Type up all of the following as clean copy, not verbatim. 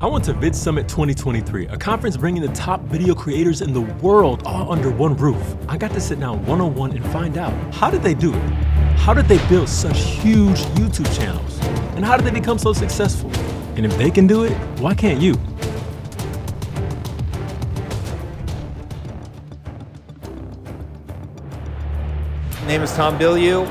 I went to Vid Summit 2023, a conference bringing the top video creators in the world all under one roof. I got to sit down one-on-one and find out, how did they do it? How did they build such huge YouTube channels? And how did they become so successful? And if they can do it, why can't you? My name is Tom Bilyeu,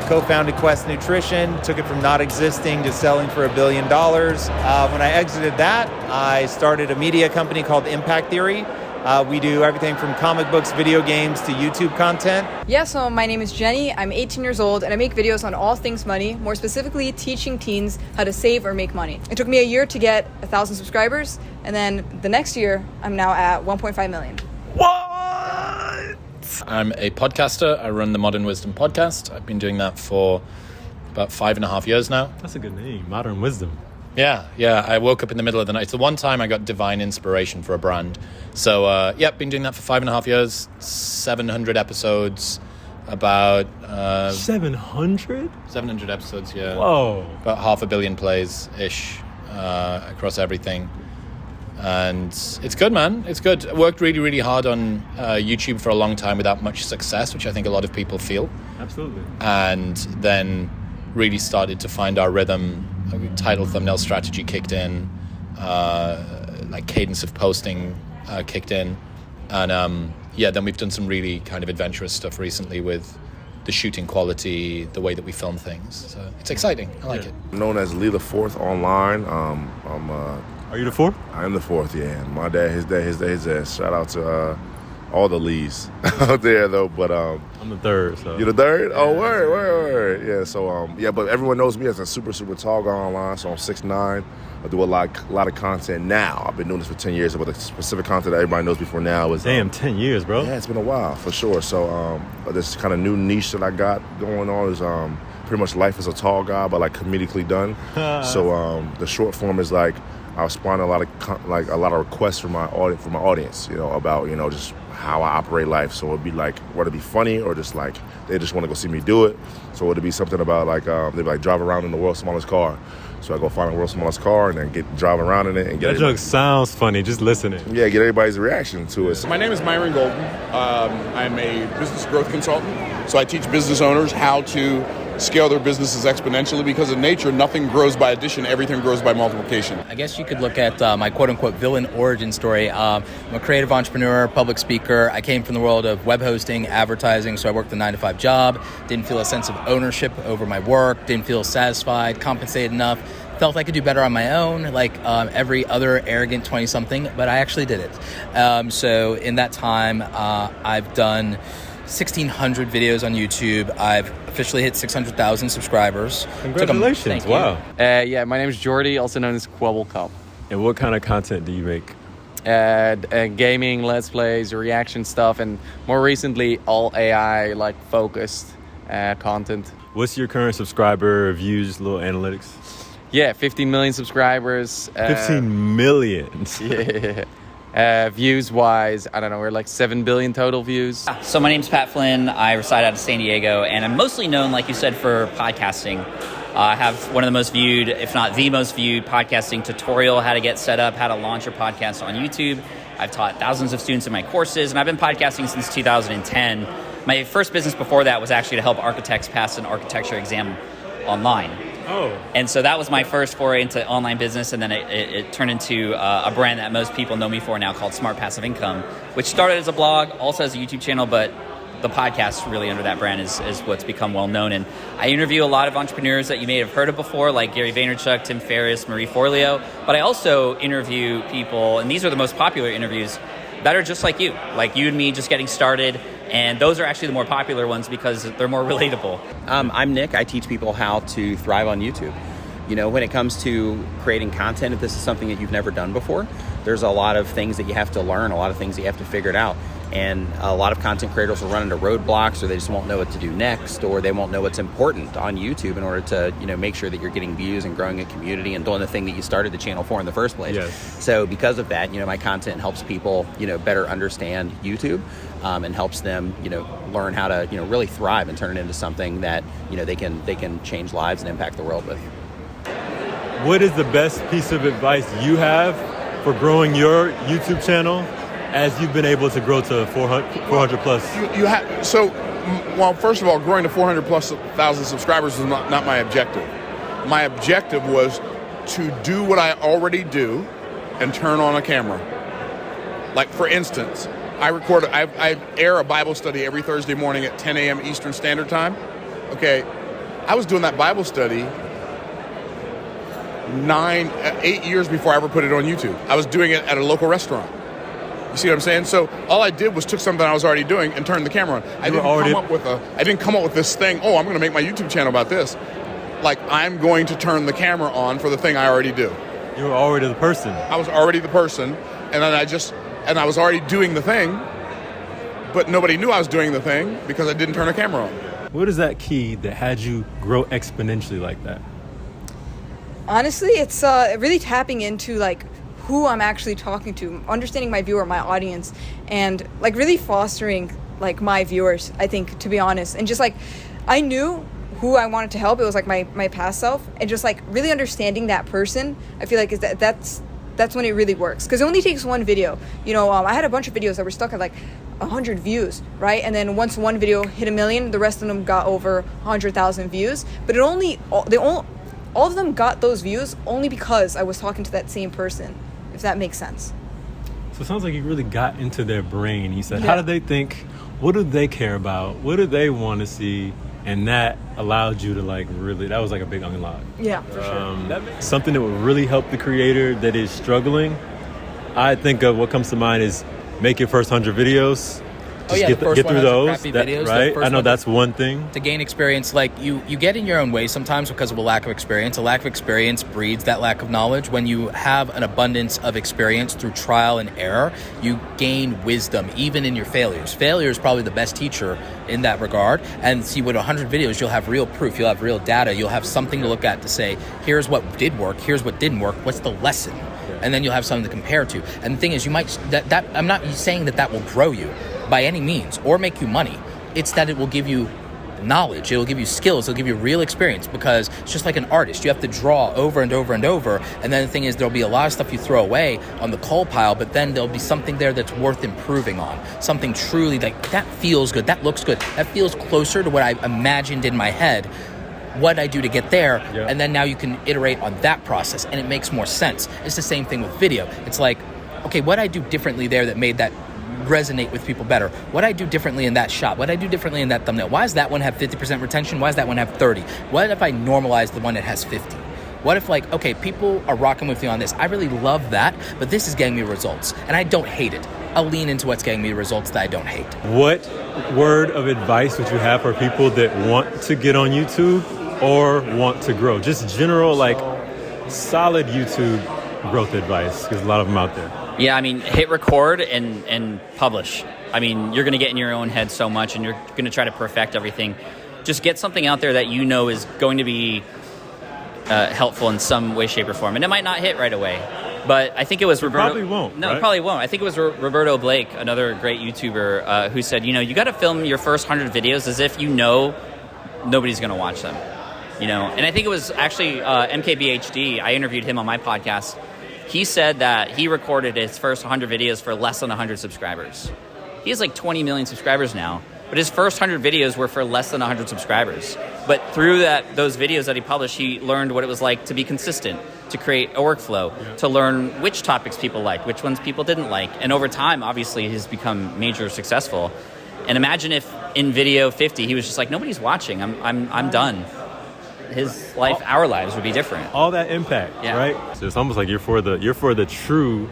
co-founded Quest Nutrition, took it from not existing to selling for $1 billion. When I exited that, I started a media company called Impact Theory. We do everything from comic books, video games, to YouTube content. Yeah, so my name is Jenny, I'm 18 years old, and I make videos on all things money, more specifically teaching teens how to save or make money. It took me a year to get 1,000 subscribers, and then the next year, I'm now at 1.5 million. What? I'm a podcaster. I run the Modern Wisdom podcast. I've been doing that for about 5.5 years now. That's a good name, Modern Wisdom. Yeah. I woke up in the middle of the night. It's the one time I got divine inspiration for a brand. So, been doing that for 5.5 years, 700 episodes, about... 700? 700 episodes, yeah. Whoa. About 500 million plays-ish across everything. And it's good, man. It's good. I worked really, really hard on YouTube for a long time without much success, which I think a lot of people feel. Absolutely. And then really started to find our rhythm. Title, thumbnail strategy kicked in. Cadence of posting kicked in. And then we've done some really kind of adventurous stuff recently with the shooting quality, the way that we film things. So it's exciting. I like it. I'm known as Lee the Fourth online. Are you the fourth? I am the fourth, yeah. My dad, his dad. Shout out to all the Lees out there, though. But I'm the third. So. You're the third? Yeah. Oh, word. Yeah, so, but everyone knows me as a super, super tall guy online, so I'm 6'9". I do a lot of content now. I've been doing this for 10 years, but the specific content that everybody knows before now is... Damn, 10 years, bro. Yeah, it's been a while, for sure. So this kind of new niche that I got going on is pretty much life as a tall guy, but comedically done. So the short form is I was spawning a lot of requests from my audience, about just how I operate life. So it'd be whether it be funny or just they just want to go see me do it. So it'd be something about they'd be drive around in the world's smallest car. So I go find the world's smallest car and then drive around in it and get. That joke sounds funny. Just listening. Yeah, get everybody's reaction to it. My name is Myron Golden. I'm a business growth consultant. So I teach business owners how to scale their businesses exponentially because in nature, nothing grows by addition, everything grows by multiplication. I guess you could look at my quote-unquote villain origin story. I'm a creative entrepreneur, public speaker. I came from the world of web hosting, advertising, so I worked a 9-to-5 job, didn't feel a sense of ownership over my work, didn't feel satisfied, compensated enough, felt I could do better on my own, like every other arrogant 20-something, but I actually did it. So in that time, I've done 1,600 videos on YouTube. I've officially hit 600,000 subscribers. Congratulations. Wow. My name is Jordy, also known as Quabblecop. And what kind of content do you make? Gaming, let's plays, reaction stuff, and more recently, all AI focused content. What's your current subscriber views, little analytics? Yeah, 15 million subscribers. 15 million. Yeah. Views-wise, I don't know, we're 7 billion total views. So my name's Pat Flynn. I reside out of San Diego, and I'm mostly known, like you said, for podcasting. I have one of the most viewed, if not the most viewed, podcasting tutorial, how to get set up, how to launch your podcast on YouTube. I've taught thousands of students in my courses, and I've been podcasting since 2010. My first business before that was actually to help architects pass an architecture exam online. Oh. And so that was my first foray into online business, and then it turned into a brand that most people know me for now called Smart Passive Income, which started as a blog, also as a YouTube channel, but the podcast really under that brand is what's become well known. And I interview a lot of entrepreneurs that you may have heard of before, like Gary Vaynerchuk, Tim Ferriss, Marie Forleo, but I also interview people, and these are the most popular interviews, that are just like you and me, just getting started. And those are actually the more popular ones because they're more relatable. I'm Nick. I teach people how to thrive on YouTube. When it comes to creating content, if this is something that you've never done before, there's a lot of things that you have to learn, a lot of things that you have to figure it out. And a lot of content creators will run into roadblocks, or they just won't know what to do next, or they won't know what's important on YouTube in order to, make sure that you're getting views and growing a community and doing the thing that you started the channel for in the first place. Yes. So because of that, my content helps people, better understand YouTube, and helps them, learn how to, really thrive and turn it into something that, they can change lives and impact the world with. what is the best piece of advice you have for growing your YouTube channel as you've been able to grow to 400 plus? You have well, first of all, growing to 400 plus thousand subscribers was not my objective. My objective was to do what I already do and turn on a camera. Like, for instance, I air a Bible study every Thursday morning at 10 a.m. Eastern Standard Time. Okay, I was doing that Bible study 8 years before I ever put it on YouTube. I was doing it at a local restaurant. You see what I'm saying? So all I did was took something I was already doing and turned the camera on. I didn't come up with this thing, I'm going to make my YouTube channel about this. Like, I'm going to turn the camera on for the thing I already do. You were already the person. I was already the person, and then I was already doing the thing, but nobody knew I was doing the thing because I didn't turn a camera on. What is that key that had you grow exponentially like that? Honestly, it's really tapping into like who I'm actually talking to, understanding my viewer, my audience, and like really fostering like my viewers, I think, to be honest. And just like, I knew who I wanted to help. It was like my past self, and just like really understanding that person, I feel like that's when it really works. Because it only takes one video. You know, I had a bunch of videos that were stuck at like 100 views, right? And then once one video hit 1 million, the rest of them got over 100,000 views. But all of them got those views only because I was talking to that same person, if that makes sense. So it sounds like you really got into their brain. You said, how do they think? What do they care about? What do they want to see? And that allowed you to that was like a big unlock. Yeah, for sure. Something that would really help the creator that is struggling. I think of what comes to mind is make your first 100 videos. Just get through those, right? I know that's one thing. To gain experience, like you get in your own way sometimes because of a lack of experience. A lack of experience breeds that lack of knowledge. When you have an abundance of experience through trial and error, you gain wisdom, even in your failures. Failure is probably the best teacher in that regard. And see, with 100 videos, you'll have real proof, you'll have real data, you'll have something to look at to say, here's what did work, here's what didn't work, what's the lesson? And then you'll have something to compare to. And the thing is, you might I'm not saying that will grow you by any means or make you money. It's that it will give you knowledge, it will give you skills, it'll give you real experience, because it's just like an artist. You have to draw over and over and over, and then the thing is, there'll be a lot of stuff you throw away on the coal pile, but then there'll be something there that's worth improving on, something truly that feels good, that looks good, that feels closer to what I imagined in my head, what I do to get there, and then now you can iterate on that process, and it makes more sense. It's the same thing with video. It's like, okay, what I do differently there that made that resonate with people better? What I do differently in that shot? What I do differently in that thumbnail? Why does that one have 50% retention? Why does that one have 30? What if I normalize the one that has 50? What if okay, people are rocking with me on this. I really love that, but this is getting me results, and I don't hate it. I'll lean into what's getting me results that I don't hate. What word of advice would you have for people that want to get on YouTube or want to grow? Just general, solid YouTube growth advice, because a lot of them out there. Yeah, I mean, hit record and publish. I mean, you're going to get in your own head so much, and you're going to try to perfect everything. Just get something out there that you know is going to be helpful in some way, shape, or form. And it might not hit right away, but I think it was Roberto. Probably won't. No, right? It probably won't. I think it was Roberto Blake, another great YouTuber, who said, you got to film your first 100 videos as if nobody's going to watch them. And I think it was actually MKBHD. I interviewed him on my podcast. He said that he recorded his first 100 videos for less than 100 subscribers. He has 20 million subscribers now, but his first 100 videos were for less than 100 subscribers. But through those videos that he published, he learned what it was like to be consistent, to create a workflow, to learn which topics people liked, which ones people didn't like. And over time, obviously, he's become major successful. And imagine if in video 50, he was just like, nobody's watching, I'm done. His life, our lives would be different. All that impact, right? So it's almost like you're for the true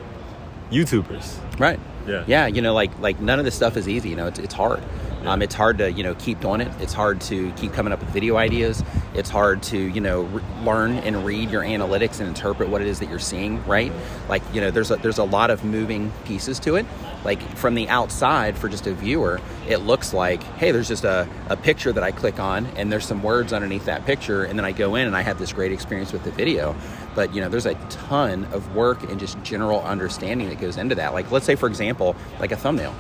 YouTubers, right? Yeah. Like none of this stuff is easy. It's hard. It's hard to keep doing it. It's hard to keep coming up with video ideas. It's hard to learn and read your analytics and interpret what it is that you're seeing, right? There's a lot of moving pieces to it. Like from the outside, for just a viewer, it looks like, hey, there's just a picture that I click on, and there's some words underneath that picture, and then I go in and I have this great experience with the video. But there's a ton of work and just general understanding that goes into that. Like, let's say, for example, like a thumbnail.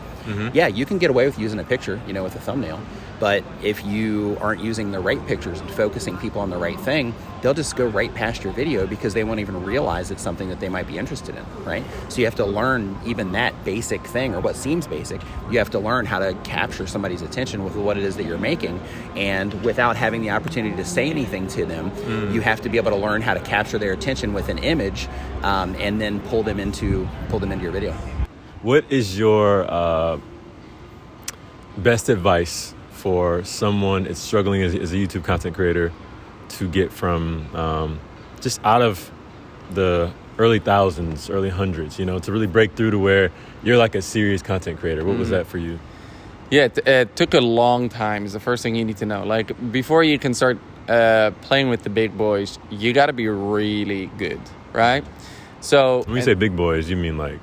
Yeah, you can get away with using a picture, with a thumbnail. But if you aren't using the right pictures and focusing people on the right thing, they'll just go right past your video because they won't even realize it's something that they might be interested in, right? So you have to learn even that basic thing, or what seems basic. You have to learn how to capture somebody's attention with what it is that you're making. And without having the opportunity to say anything to them, you have to be able to learn how to capture their attention with an image, and then pull them into your video. What is your best advice for someone that's struggling as a YouTube content creator to get from just out of the early thousands, early hundreds, to really break through to where you're like a serious content creator? What was that for you? Yeah, it took a long time is the first thing you need to know. Like, before you can start playing with the big boys, you got to be really good, right? So when you say big boys, you mean like...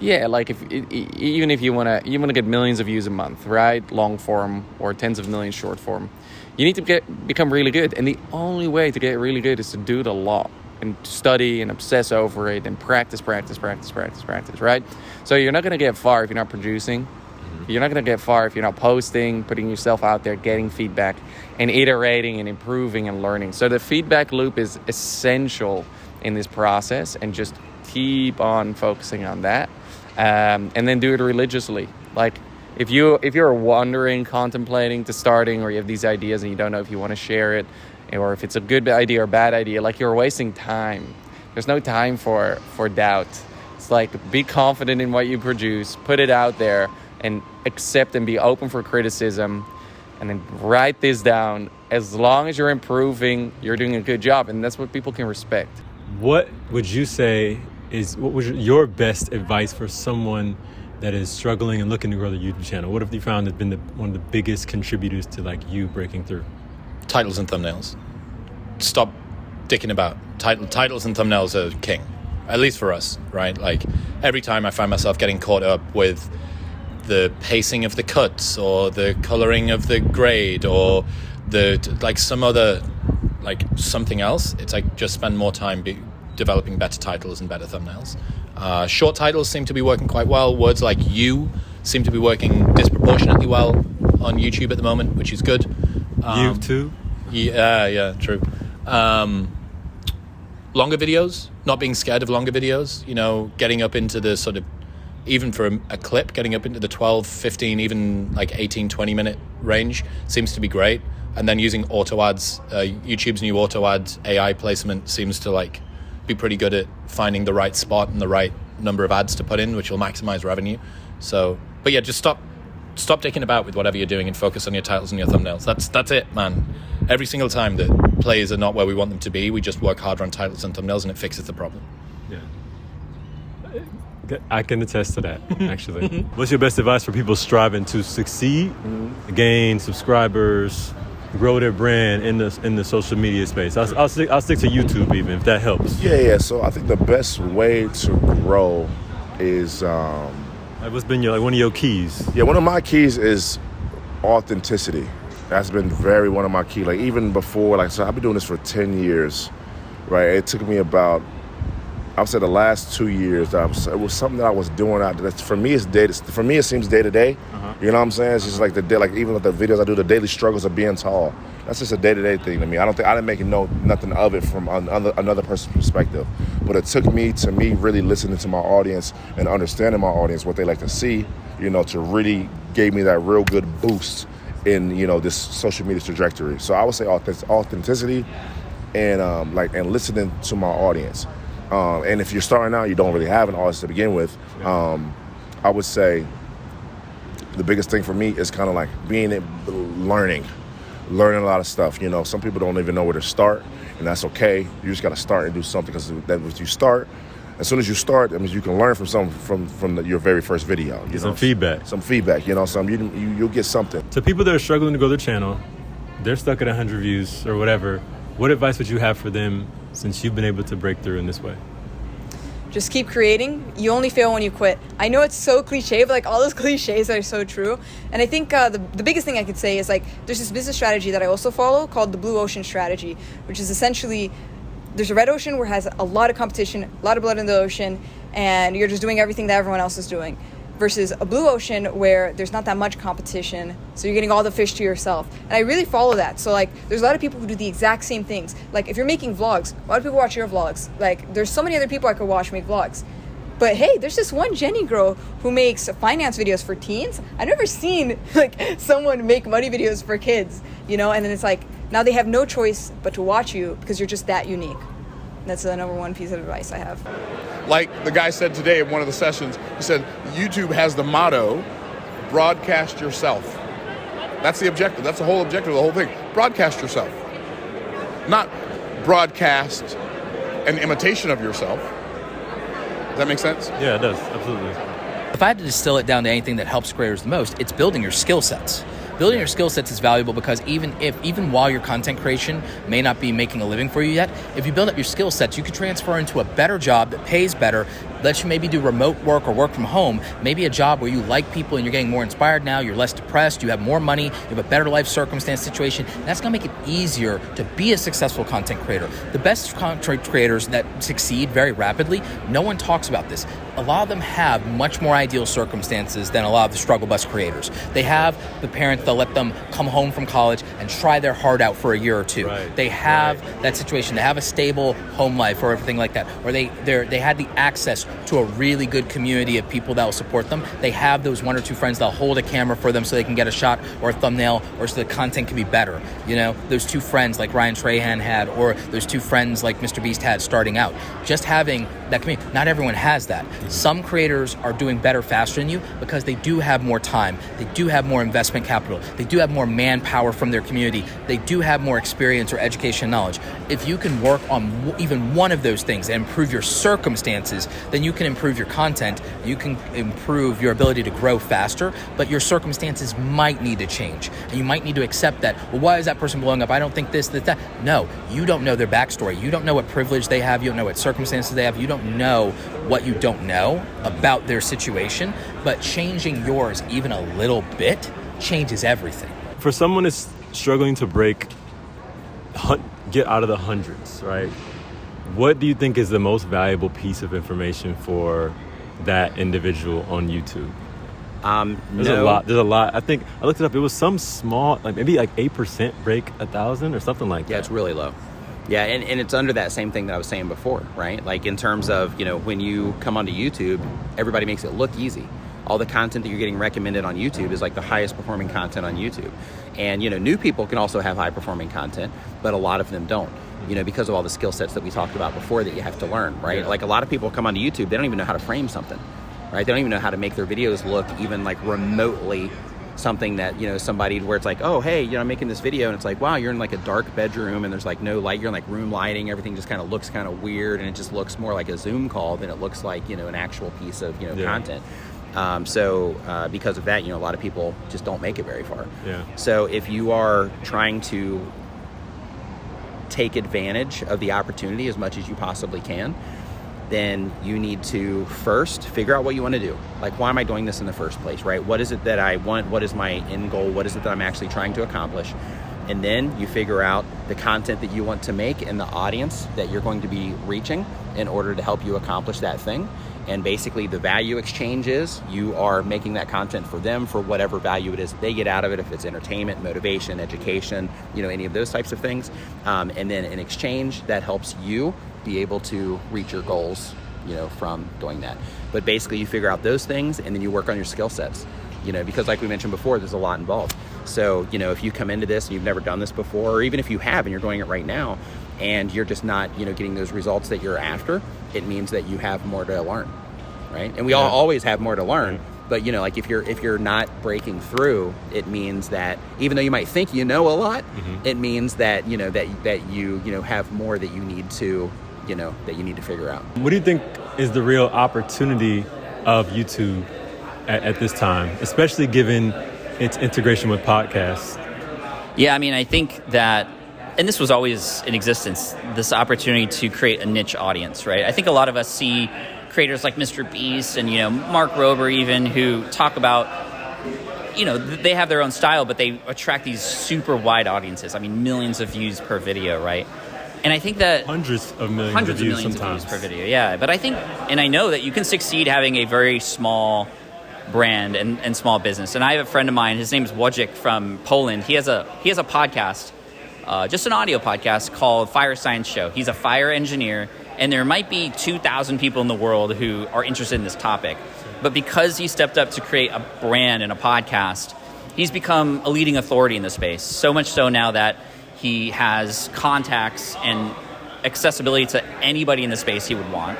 Yeah, like even if you wanna get millions of views a month, right? Long form or tens of millions short form, you need to become really good. And the only way to get really good is to do it a lot and study and obsess over it and practice, right? So you're not gonna get far if you're not producing. You're not gonna get far if you're not posting, putting yourself out there, getting feedback, and iterating and improving and learning. So the feedback loop is essential in this process, and just keep on focusing on that. And then do it religiously. Like, if you're wondering, contemplating to starting, or you have these ideas and you don't know if you want to share it, or if it's a good idea or bad idea, like, you're wasting time. There's no time for doubt. It's like, be confident in what you produce, put it out there, and accept and be open for criticism, and then write this down. As long as you're improving, you're doing a good job, and that's what people can respect. What would you say what was your best advice for someone that is struggling and looking to grow their YouTube channel? What have you found has been one of the biggest contributors to like you breaking through? Titles and thumbnails. Stop dicking about. Titles and thumbnails are king, at least for us, right? Like, every time I find myself getting caught up with the pacing of the cuts, or the coloring of the grade, or some other, like, something else. It's like, just spend more time developing better titles and better thumbnails. Short titles seem to be working quite well. Words like "you" seem to be working disproportionately well on YouTube at the moment, which is good. You too? Yeah, true. Longer videos, not being scared of longer videos, getting up into the sort of, even for a clip, getting up into the 12, 15, even like 18, 20 minute range seems to be great. And then using auto ads, YouTube's new auto ads AI placement seems to like be pretty good at finding the right spot and the right number of ads to put in, which will maximize revenue. So, but yeah, just stop dicking about with whatever you're doing and focus on your titles and your thumbnails. That's it, man. Every single time that plays are not where we want them to be, we just work harder on titles and thumbnails, and it fixes the problem. Yeah, I can attest to that, actually. What's your best advice for people striving to succeed, gain subscribers, grow their brand in the social media space? I'll stick to YouTube, even if that helps. Yeah. So I think the best way to grow is what's been one of your keys? Yeah, one of my keys is authenticity. That's been one of my keys. Like, even before, so I've been doing this for 10 years, right? It took me about, I would say, the last 2 years. It was something that I was doing out there. For me, it seems day to day. You know what I'm saying? It's just like the day, like even with the videos I do, the daily struggles of being tall. That's just a day-to-day thing to me. I didn't make nothing of it from another person's perspective. But it took me really listening to my audience and understanding my audience, what they like to see, to really give me that real good boost in, this social media trajectory. So I would say authenticity and listening to my audience. And if you're starting out, you don't really have an audience to begin with. I would say the biggest thing for me is kind of like learning a lot of stuff. Some people don't even know where to start, and that's okay. You just got to start and do something, because as you start, as soon as you start, you can learn from your very first video. Some feedback. You'll get something. To people that are struggling to grow their channel, they're stuck at 100 views or whatever. What advice would you have for them, since you've been able to break through in this way? Just keep creating. You only fail when you quit. I know it's so cliche, but all those cliches are so true. And I think the biggest thing I could say is there's this business strategy that I also follow called the blue ocean strategy, which is essentially, there's a red ocean where it has a lot of competition, a lot of blood in the ocean, and you're just doing everything that everyone else is doing. versus a blue ocean where there's not that much competition, so you're getting all the fish to yourself. And I really follow that. So like, there's a lot of people who do the exact same things. Like if you're making vlogs, a lot of people watch your vlogs. Like there's so many other people I could watch make vlogs. But hey, there's this one Jenny girl who makes finance videos for teens. I've never seen like someone make money videos for kids, you know? And then it's like, now they have no choice but to watch you because you're just that unique. That's the number one piece of advice I have. Like the guy said today in one of the sessions, he said, YouTube has the motto, broadcast yourself. That's the objective. That's the whole objective of the whole thing. Broadcast yourself. Not broadcast an imitation of yourself. Does that make sense? Yeah, it does. Absolutely. If I had to distill it down to anything that helps creators the most, it's building your skill sets. Building your skill sets is valuable because even while your content creation may not be making a living for you yet, if you build up your skill sets, you could transfer into a better job that pays better, lets you maybe do remote work or work from home, maybe a job where you like people and you're getting more inspired now, you're less depressed, you have more money, you have a better life circumstance situation. And that's going to make it easier to be a successful content creator. The best content creators that succeed very rapidly, no one talks about this. A lot of them have much more ideal circumstances than a lot of the struggle bus creators. They have the parents that let them come home from college and try their heart out for a year or two. Right. They have that situation. They have a stable home life or everything like that. Or they had the access to a really good community of people that will support them. They have those one or two friends that'll hold a camera for them so they can get a shot or a thumbnail or so the content can be better. You know, those two friends like Ryan Trahan had, or those two friends like Mr. Beast had starting out. Just having that community. Not everyone has that. Some creators are doing better faster than you because they do have more time. They do have more investment capital. They do have more manpower from their community. They do have more experience or education and knowledge. If you can work on even one of those things and improve your circumstances, then you can improve your content. You can improve your ability to grow faster, but your circumstances might need to change. And you might need to accept that, well, why is that person blowing up? I don't think this, that. No, you don't know their backstory. You don't know what privilege they have. You don't know what circumstances they have. You don't know what you don't know about their situation, but changing yours even a little bit changes everything. For someone that's struggling to get out of the hundreds, right? What do you think is the most valuable piece of information for that individual on YouTube? There's a lot. I think I looked it up. It was some small, like maybe like 8% break 1,000 or something like that. Yeah, it's really low. Yeah, and it's under that same thing that I was saying before, right? Like in terms of, you know, when you come onto YouTube, everybody makes it look easy. All the content that you're getting recommended on YouTube is like the highest performing content on YouTube. And, you know, new people can also have high performing content, but a lot of them don't, you know, because of all the skill sets that we talked about before that you have to learn, right? Yeah. Like a lot of people come onto YouTube, they don't even know how to frame something, right? They don't even know how to make their videos look even like remotely something that, you know, somebody where it's like, oh, hey, you know, I'm making this video, and it's like, wow, you're in like a dark bedroom and there's like no light, you're in like room lighting, everything just kind of looks kind of weird, and it just looks more like a Zoom call than it looks like, you know, an actual piece of, you know, content. So because of that, you know, a lot of people just don't make it very far. Yeah. So if you are trying to take advantage of the opportunity as much as you possibly can, then you need to first figure out what you want to do. Like, why am I doing this in the first place, right? What is it that I want? What is my end goal? What is it that I'm actually trying to accomplish? And then you figure out the content that you want to make and the audience that you're going to be reaching in order to help you accomplish that thing. And basically the value exchange is you are making that content for them for whatever value it is they get out of it, if it's entertainment, motivation, education, you know, any of those types of things. And then in exchange, that helps you be able to reach your goals, you know, from doing that. But basically you figure out those things and then you work on your skill sets, you know, because like we mentioned before, there's a lot involved. So, you know, if you come into this and you've never done this before, or even if you have and you're doing it right now and you're just not, you know, getting those results that you're after, it means that you have more to learn, right? And we all always have more to learn. But, you know, like if you're not breaking through, it means that even though you might think you know a lot, it means that, you know, that you know, have more that you need to, you know, that you need to figure out. What do you think is the real opportunity of YouTube at this time, especially given its integration with podcasts? Yeah, I mean, I think that, and this was always in existence, this opportunity to create a niche audience, right? I think a lot of us see creators like Mr. Beast and, you know, Mark Rober even, who talk about, you know, they have their own style, but they attract these super wide audiences. I mean, millions of views per video, right? And I think that hundreds of millions of views per video, yeah. But I think, and I know that you can succeed having a very small brand and small business. And I have a friend of mine, his name is Wojciech from Poland. He has a podcast, just an audio podcast called Fire Science Show. He's a fire engineer, and there might be 2,000 people in the world who are interested in this topic. But because he stepped up to create a brand and a podcast, he's become a leading authority in the space. So much so now that he has contacts and accessibility to anybody in the space he would want.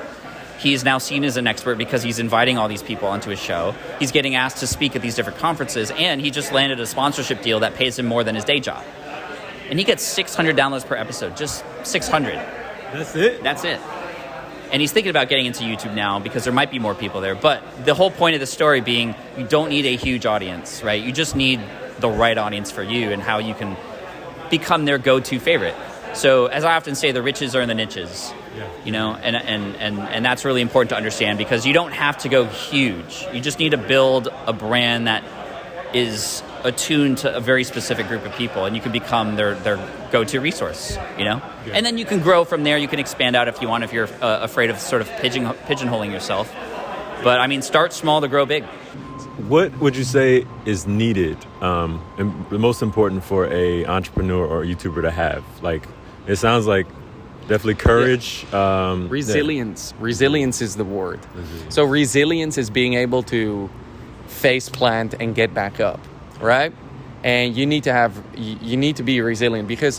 He's now seen as an expert because he's inviting all these people onto his show. He's getting asked to speak at these different conferences, and he just landed a sponsorship deal that pays him more than his day job. And he gets 600 downloads per episode, just 600. That's it? That's it. And he's thinking about getting into YouTube now because there might be more people there. But the whole point of the story being you don't need a huge audience, right? You just need the right audience for you and how you can become their go-to favorite. So as I often say, the riches are in the niches, you know, and that's really important to understand because you don't have to go huge. You just need to build a brand that is attuned to a very specific group of people, and you can become their go-to resource, you know? Yeah. And then you can grow from there. You can expand out if you want, if you're afraid of sort of pigeonholing yourself. But, I mean, start small to grow big. What would you say is needed and the most important for a entrepreneur or YouTuber to have? Like, it sounds like definitely courage. Yeah. Resilience. Resilience is the word. Mm-hmm. So resilience is being able to face plant and get back up, right? And you need to be resilient because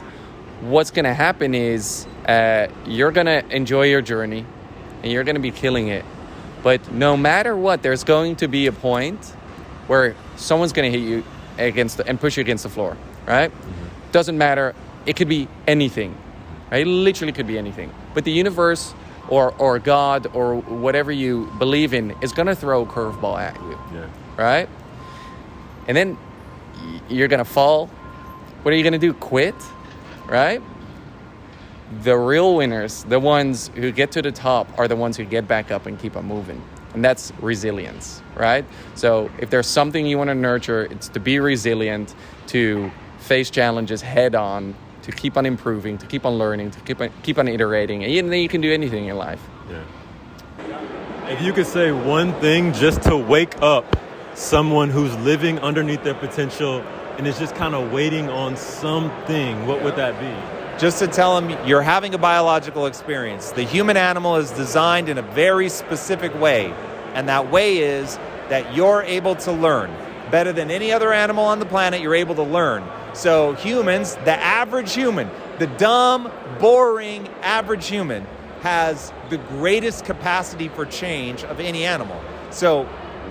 what's going to happen is you're going to enjoy your journey and you're going to be killing it. But no matter what, there's going to be a point where someone's going to hit you and push you against the floor, right? Mm-hmm. Doesn't matter. It could be anything, right? It literally could be anything. But the universe or God or whatever you believe in is going to throw a curveball at you, right? And then you're going to fall. What are you going to do? Quit, right? The real winners, the ones who get to the top, are the ones who get back up and keep on moving. And that's resilience, right? So if there's something you want to nurture, it's to be resilient, to face challenges head on, to keep on improving, to keep on learning, to keep on iterating. And then you can do anything in life. Yeah. If you could say one thing just to wake up someone who's living underneath their potential and is just kind of waiting on something, what would that be? Just to tell them you're having a biological experience. The human animal is designed in a very specific way, and that way is that you're able to learn. Better than any other animal on the planet, you're able to learn. So humans, the average human, the dumb, boring, average human, has the greatest capacity for change of any animal. So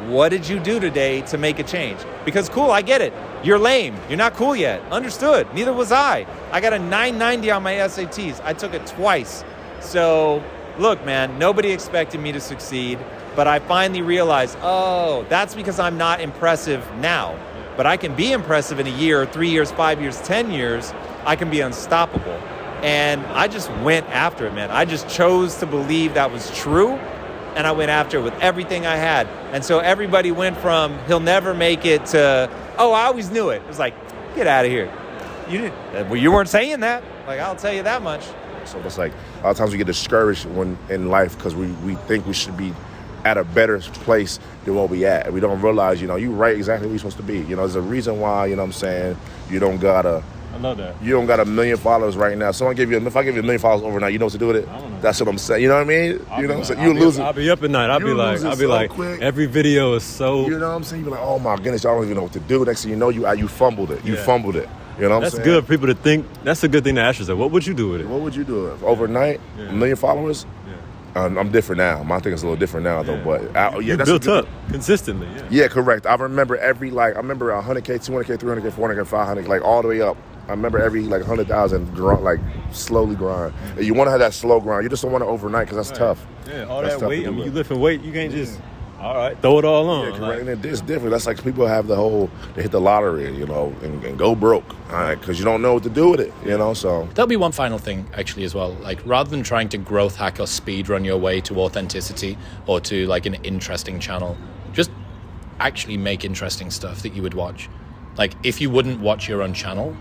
what did you do today to make a change? Because cool, I get it. You're lame. You're not cool yet. Understood. Neither was I. I got a 990 on my SATs. I took it twice. So look, man, nobody expected me to succeed, but I finally realized, oh, that's because I'm not impressive now. But I can be impressive in a year, 3 years, 5 years, 10 years. I can be unstoppable. And I just went after it, man. I just chose to believe that was true. And I went after it with everything I had. And so everybody went from, he'll never make it, to, oh, I always knew it. It was like, get out of here. You weren't saying that. Like, I'll tell you that much. So it's like, a lot of times we get discouraged when in life because we think we should be at a better place than what we at. And we don't realize, you're right exactly where you're supposed to be. There's a reason why, what I'm saying, you don't gotta. I love that. You don't got 1 million followers right now. If I give you 1 million followers overnight, you know what to do with it? I don't know. That's what I'm saying. You know what I mean? You know what I'm saying? You lose it. I'll be up at night. I'll be like, quick. Every video is so. You know what I'm saying? You'll be like, oh my goodness, I don't even know what to do. Next thing you know, you fumbled it. You fumbled it. You know what I'm saying? That's good for people to think. That's a good thing to ask yourself. What would you do with it? What would you do with it? Overnight? 1 million followers? I'm different now. My thing is a little different now, though. But you built up consistently. Yeah, correct. I remember every 100K, 200K, 300K, 400K, 500, like all the way up. I remember every 100,000 slowly grind. And you want to have that slow grind. You just don't want to overnight because that's tough. Yeah, all that's that weight. I mean, you lifting weight, you can't just throw it all on. Yeah, correct. And it's different. That's like people have they hit the lottery, and go broke, because you don't know what to do with it, So there'll be one final thing actually as well. Like, rather than trying to growth hack or speed run your way to authenticity or to like an interesting channel, just actually make interesting stuff that you would watch. Like, if you wouldn't watch your own channel,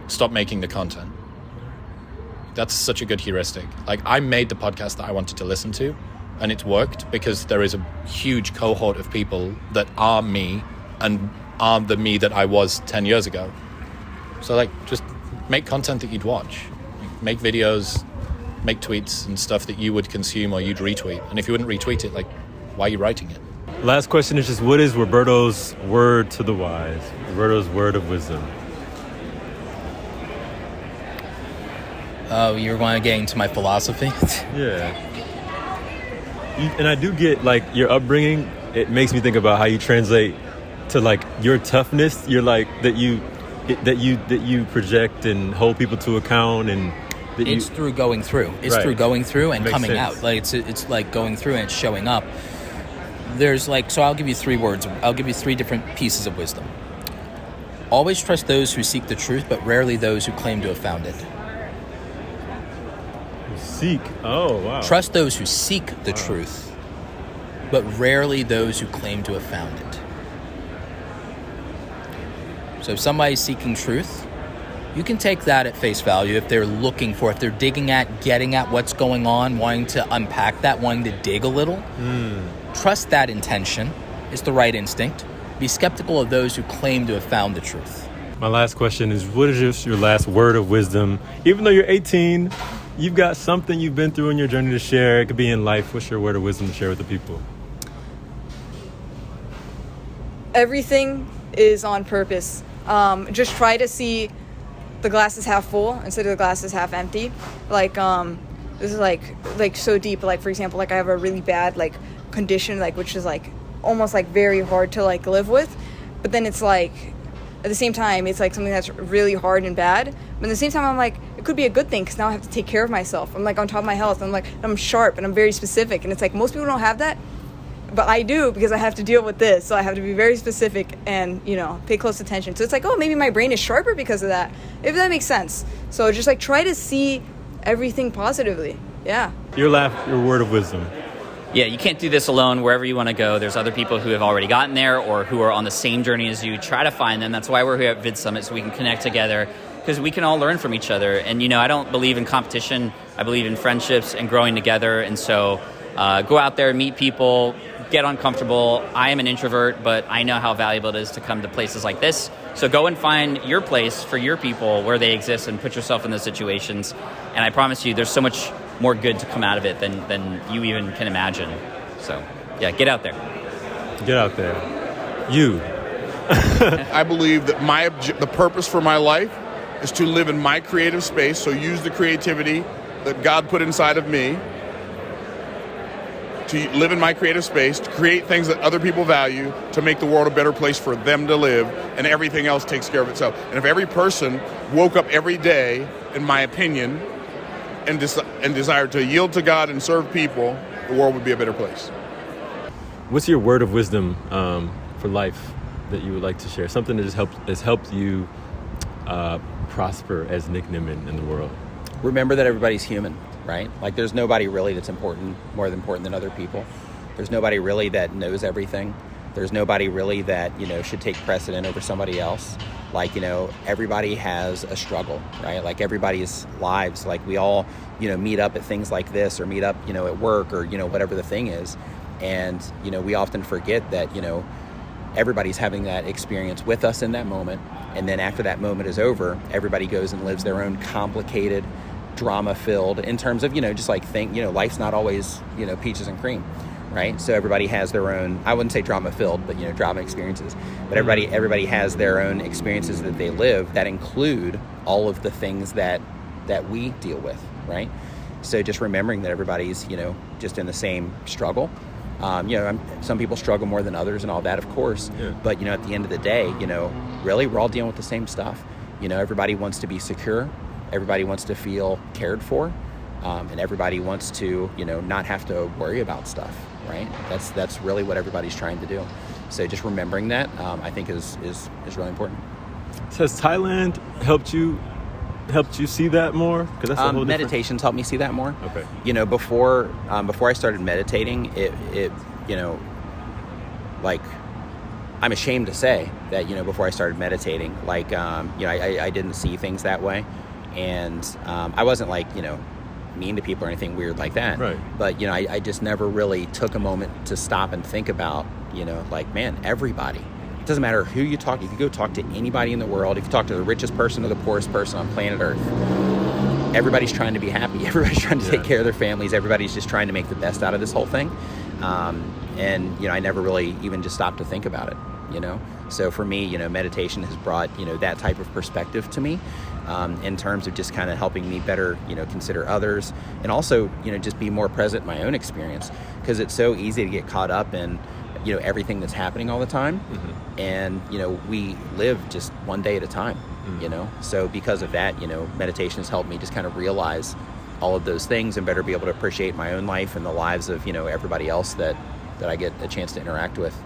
stop making the content. That's such a good heuristic. Like, I made the podcast that I wanted to listen to, and it's worked because there is a huge cohort of people that are me and aren't the me that I was 10 years ago. So like, just make content that you'd watch. Make videos, make tweets and stuff that you would consume or you'd retweet. And if you wouldn't retweet it, like, why are you writing it? Last question is just, what is Roberto's word to the wise? Roberto's word of wisdom. Oh, you're going to get into my philosophy? Yeah. And I do get, like, your upbringing. It makes me think about how you translate to, like, your toughness. You're like that you project and hold people to account, and it's through going through. It's right. through going through and Makes coming sense. out. Like it's like going through and it's showing up. There's like, so I'll give you 3 words. I'll give you 3 different pieces of wisdom. Always trust those who seek the truth, but rarely those who claim to have found it. Seek. Oh, wow. Trust those who seek the truth, but rarely those who claim to have found it. So if somebody's seeking truth, you can take that at face value if they're looking for, if they're digging at, getting at what's going on, wanting to unpack that, wanting to dig a little. Trust that intention. It's the right instinct. Be skeptical of those who claim to have found the truth. My last question is, what is your last word of wisdom? Even though you're 18, you've got something you've been through in your journey to share. It could be in life. What's your word of wisdom to share with the people? Everything is on purpose. Just try to see the glass is half full instead of the glass is half empty. Like, this is like so deep. Like, for example, like I have a really bad like condition, like which is like almost like very hard to like live with. But then it's like, at the same time, it's like something that's really hard and bad. But at the same time, I'm like, it could be a good thing because now I have to take care of myself. I'm like on top of my health. I'm like, I'm sharp and I'm very specific. And it's like most people don't have that. But I do, because I have to deal with this. So I have to be very specific and, you know, pay close attention. So it's like, oh, maybe my brain is sharper because of that. If that makes sense. So just like try to see everything positively. Yeah. Your word of wisdom. Yeah, you can't do this alone. Wherever you want to go, there's other people who have already gotten there or who are on the same journey as you. Try to find them. That's why we're here at Vid Summit, so we can connect together, because we can all learn from each other. And, you know, I don't believe in competition. I believe in friendships and growing together. And so go out there, meet people, get uncomfortable. I am an introvert, but I know how valuable it is to come to places like this. So go and find your place for your people where they exist and put yourself in those situations. And I promise you, there's so much more good to come out of it than you even can imagine. So, yeah, get out there. Get out there. You. I believe that the purpose for my life is to live in my creative space, so use the creativity that God put inside of me to live in my creative space, to create things that other people value, to make the world a better place for them to live, and everything else takes care of itself. And if every person woke up every day, in my opinion, and desired to yield to God and serve people, the world would be a better place. What's your word of wisdom for life that you would like to share? Something that has helped you prosper as Nick Nimmin in the world. Remember that everybody's human, right? Like there's nobody really that's more important than other people. There's nobody really that knows everything. There's nobody really that, you know, should take precedent over somebody else. Like, you know, everybody has a struggle, right? Like everybody's lives, like we all, you know, meet up at things like this or meet up, you know, at work or, you know, whatever the thing is. And, you know, we often forget that, you know, everybody's having that experience with us in that moment. And then after that moment is over, everybody goes and lives their own complicated, drama-filled, in terms of, you know, just like life's not always, you know, peaches and cream, right? So everybody has their own, I wouldn't say drama-filled, but, you know, drama experiences. But everybody has their own experiences that they live that include all of the things that we deal with, right? So just remembering that everybody's, you know, just in the same struggle. You know, some people struggle more than others and all that, of course. Yeah. But, you know, at the end of the day, you know, really we're all dealing with the same stuff. You know, everybody wants to be secure. Everybody wants to feel cared for. And everybody wants to, you know, not have to worry about stuff, right? That's really what everybody's trying to do. So just remembering that, I think is really important. So has Thailand helped you see that more? Because that's a whole meditation's helped me see that more. Okay. You know, before I started meditating, it you know, like I'm ashamed to say that, you know, before I started meditating, like you know, I didn't see things that way, and I wasn't like, you know, mean to people or anything weird like that. Right. But, I just never really took a moment to stop and think about, like, man, everybody. It doesn't matter who you talk. If you go talk to anybody in the world, if you talk to the richest person or the poorest person on planet Earth, everybody's trying to be happy. Everybody's trying to take care of their families. Everybody's just trying to make the best out of this whole thing. And I never really even just stopped to think about it, So for me, meditation has brought, that type of perspective to me, in terms of just kind of helping me better, consider others, and also, just be more present in my own experience, because it's so easy to get caught up in, everything that's happening all the time. And, we live just one day at a time, So because of that, meditation has helped me just kind of realize all of those things and better be able to appreciate my own life and the lives of, everybody else that I get a chance to interact with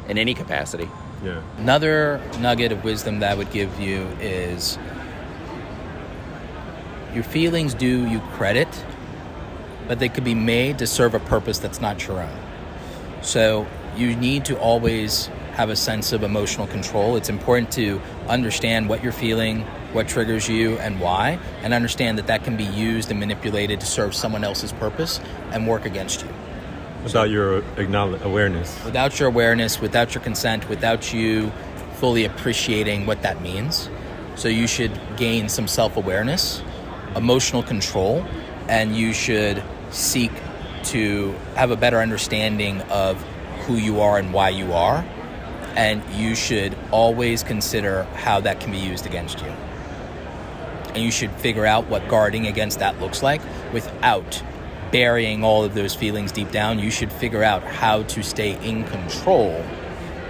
in any capacity. Yeah. Another nugget of wisdom that I would give you is your feelings do you credit, but they could be made to serve a purpose that's not your own. So you need to always have a sense of emotional control. It's important to understand what you're feeling, what triggers you, and why, and understand that can be used and manipulated to serve someone else's purpose and work against you. Without your awareness. Without your awareness, without your consent, without you fully appreciating what that means. So you should gain some self-awareness, emotional control, and you should seek to have a better understanding of who you are and why you are. And you should always consider how that can be used against you. And you should figure out what guarding against that looks like without burying all of those feelings deep down. You should figure out how to stay in control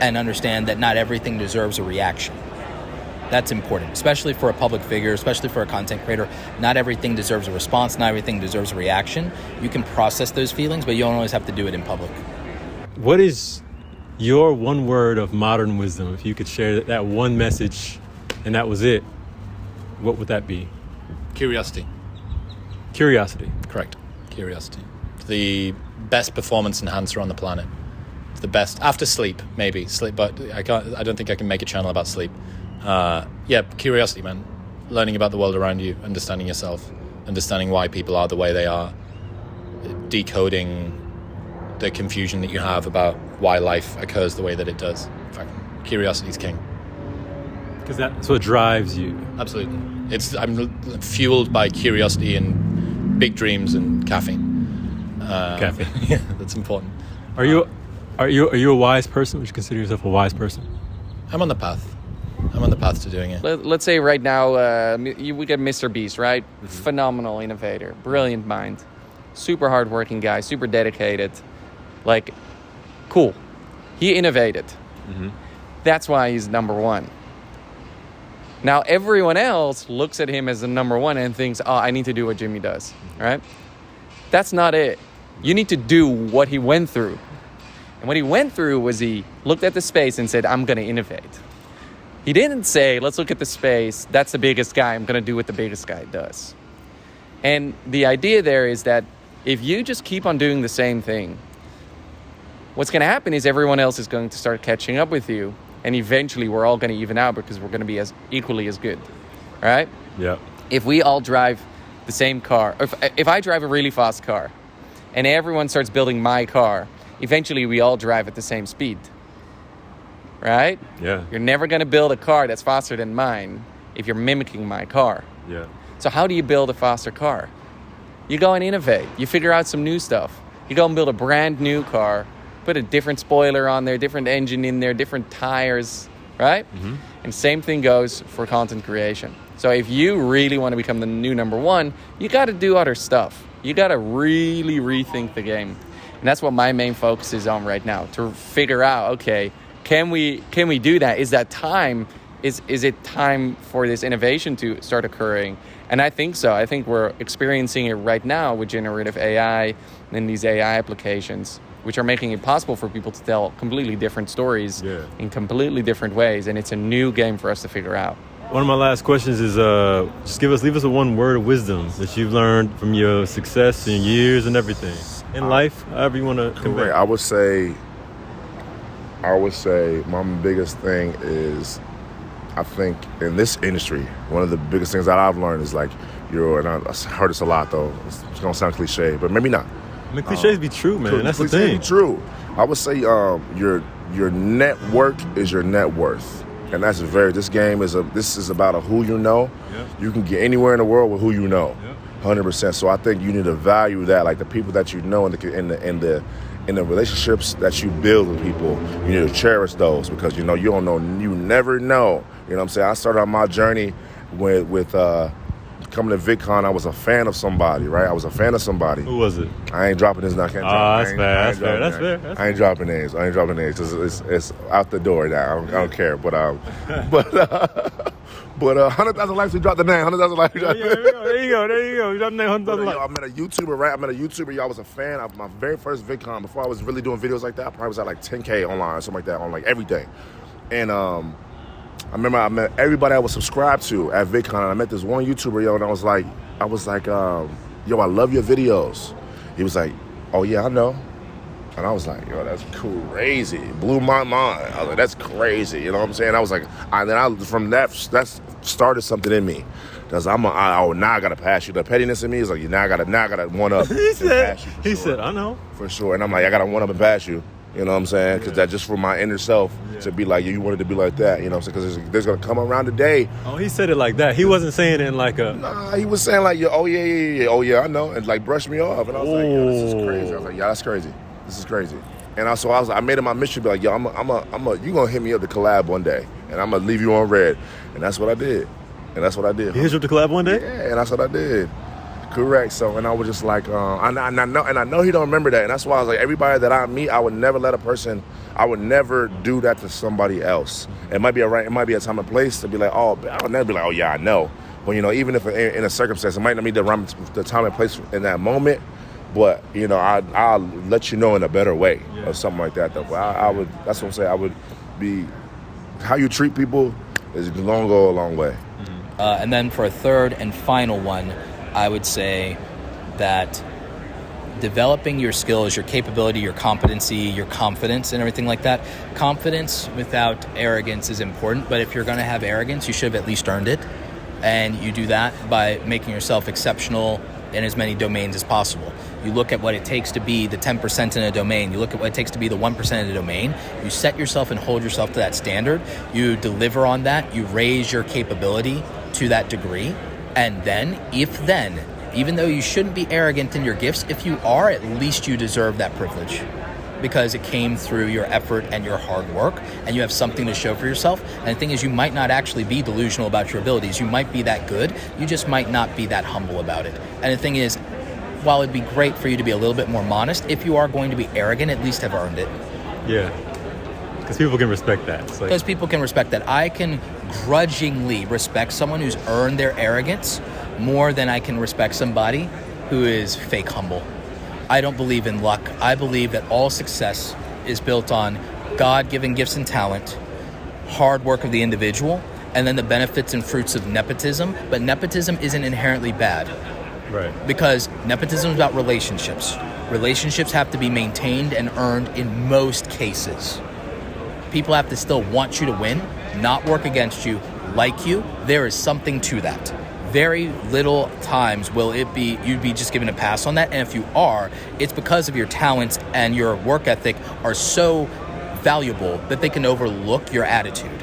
and understand that not everything deserves a reaction. That's important, especially for a public figure, especially for a content creator. Not everything deserves a response, not everything deserves a reaction. You can process those feelings, but you don't always have to do it in public. What is your one word of modern wisdom? If you could share that one message and that was it, what would that be? Curiosity. Curiosity. Correct. Curiosity. The best performance enhancer on the planet. It's the best after sleep, maybe sleep, but I don't think I can make a channel about sleep. Curiosity, man. Learning about the world around you, understanding yourself, understanding why people are the way they are, decoding the confusion that you have about why life occurs the way that it does. In fact, curiosity is king. Because that's what drives you. Absolutely. I'm fueled by curiosity and big dreams and caffeine. Caffeine. Yeah, that's important. Are you a wise person? Would you consider yourself a wise person? I'm on the path. I'm on the path to doing it. Let's say right now, we get Mr. Beast, right? Mm-hmm. Phenomenal innovator, brilliant mind, super hardworking guy, super dedicated. Like, cool. He innovated. Mm-hmm. That's why he's number one. Now, everyone else looks at him as the number one and thinks, oh, I need to do what Jimmy does, right? That's not it. You need to do what he went through. And what he went through was he looked at the space and said, I'm going to innovate. He didn't say, let's look at the space. That's the biggest guy. I'm going to do what the biggest guy does. And the idea there is that if you just keep on doing the same thing, what's going to happen is everyone else is going to start catching up with you. And eventually we're all going to even out because we're going to be as equally as good. All right? Yeah. If we all drive the same car, if I drive a really fast car and everyone starts building my car, eventually we all drive at the same speed. Right? Yeah. You're never going to build a car that's faster than mine if you're mimicking my car. Yeah. So how do you build a faster car? You go and innovate. You figure out some new stuff. You go and build a brand new car, put a different spoiler on there, different engine in there, different tires, right? Mm-hmm. And same thing goes for content creation. So if you really want to become the new number one, you got to do other stuff. You got to really rethink the game. And that's what my main focus is on right now, to figure out, okay, can we do that? Is that time? Is it time for this innovation to start occurring? And I think so. I think we're experiencing it right now with generative AI and these AI applications, which are making it possible for people to tell completely different stories in completely different ways. And it's a new game for us to figure out. One of my last questions is just leave us a one word of wisdom that you've learned from your success and years and everything in life, however you want to convey. I would say my biggest thing is, I think in this industry, one of the biggest things that I've learned is like, and I heard this a lot though. It's gonna sound cliche, but maybe not. I mean, cliches be true, man. That's the Cliches thing. be true. I would say your network is your net worth, and that's this game is about who you know. Yep. You can get anywhere in the world with who you know, Yep. 100%. So I think you need to value that, like the people that you know, and in the relationships that you build with people, you need to cherish those, because you don't know, you never know. You know what I'm saying? I started on my journey with coming to VidCon. I was a fan of somebody, right? I was a fan of somebody. Who was it? I ain't dropping names now. I can't drop. That's fair. I ain't dropping names. It's out the door now. I don't care. But 100,000 likes. We dropped the name. 100,000 likes. There you go. You dropped the name 100,000 likes. I met a YouTuber, right? Y'all was a fan of my very first VidCon. Before I was really doing videos like that, I probably was at like 10K online or something like that on like everything. And I remember I met everybody I was subscribed to at VidCon, and I met this one YouTuber, and I was like, yo, I love your videos. He was like, oh yeah, I know. And I was like, yo, that's crazy. It blew my mind. I was like, that's crazy. You know what I'm saying? I was like, from that started something in me. Because now I gotta pass you. The pettiness in me is like, now I gotta one up. He said, I know. For sure. And I'm like, I gotta one up and pass you. You know what I'm saying? Because that just for my inner self to be like, you wanted to be like that. You know what I'm saying? Because there's going to come around a day. Oh, he said it like that. He wasn't saying it in like a... Nah, he was saying like, oh, yeah, I know. And like brushed me off. And I was like, yo, this is crazy. I was like, yeah, that's crazy. This is crazy. And I made it my mission to be like, yo, you going to hit me up to collab one day. And I'm going to leave you on red. And that's what I did. You hit you up to collab one day? Yeah, and that's what I did. Correct. So, and I was just like, I know he don't remember that, and that's why I was like, everybody that I meet, I would never do that to somebody else. It might be a time and place to be like, I would never be like, oh yeah, I know. But even if in a circumstance, it might not be the time and place in that moment, but I'll let you know in a better way or something like that. Though, but that's what I'm saying. I would be, how you treat people is gonna go a long way. And then for a third and final one, I would say that developing your skills, your capability, your competency, your confidence, and everything like that. Confidence without arrogance is important, but if you're going to have arrogance, you should have at least earned it. And you do that by making yourself exceptional in as many domains as possible. You look at what it takes to be the 10% in a domain. You look at what it takes to be the 1% in a domain. You set yourself and hold yourself to that standard. You deliver on that. You raise your capability to that degree. And then, even though you shouldn't be arrogant in your gifts, if you are, at least you deserve that privilege because it came through your effort and your hard work, and you have something to show for yourself. And the thing is, you might not actually be delusional about your abilities. You might be that good. You just might not be that humble about it. And the thing is, while it'd be great for you to be a little bit more modest, if you are going to be arrogant, at least have earned it. Yeah. Because people can respect that. Because people can respect that. I can grudgingly respect someone who's earned their arrogance more than I can respect somebody who is fake humble. I don't believe in luck. I believe that all success is built on God-given gifts and talent, hard work of the individual, and then the benefits and fruits of nepotism. But nepotism isn't inherently bad. Right. Because nepotism is about relationships. Relationships have to be maintained and earned in most cases. People have to still want you to win, not work against you, like you. There is something to that. Very little times will you'd be just given a pass on that. And if you are, it's because of your talents and your work ethic are so valuable that they can overlook your attitude.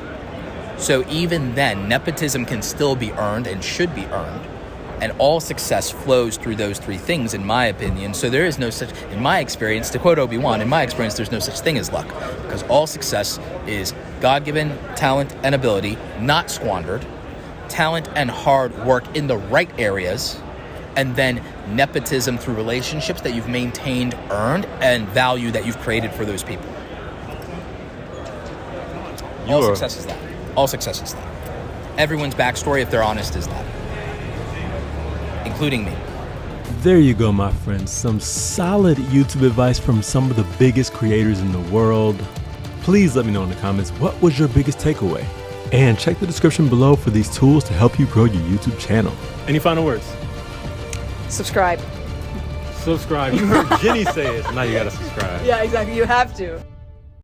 So even then, nepotism can still be earned and should be earned. And all success flows through those three things, in my opinion. So there is no such, in my experience, to quote Obi-Wan, in my experience, there's no such thing as luck. Because all success is God-given talent and ability, not squandered, talent and hard work in the right areas, and then nepotism through relationships that you've maintained, earned, and value that you've created for those people. All success is that. All success is that. Everyone's backstory, if they're honest, is that. Including me. There you go, my friends. Some solid YouTube advice from some of the biggest creators in the world. Please let me know in the comments, what was your biggest takeaway? And check the description below for these tools to help you grow your YouTube channel. Any final words? Subscribe. Subscribe. You heard Jenny say it, so now you gotta subscribe. Yeah, exactly. You have to.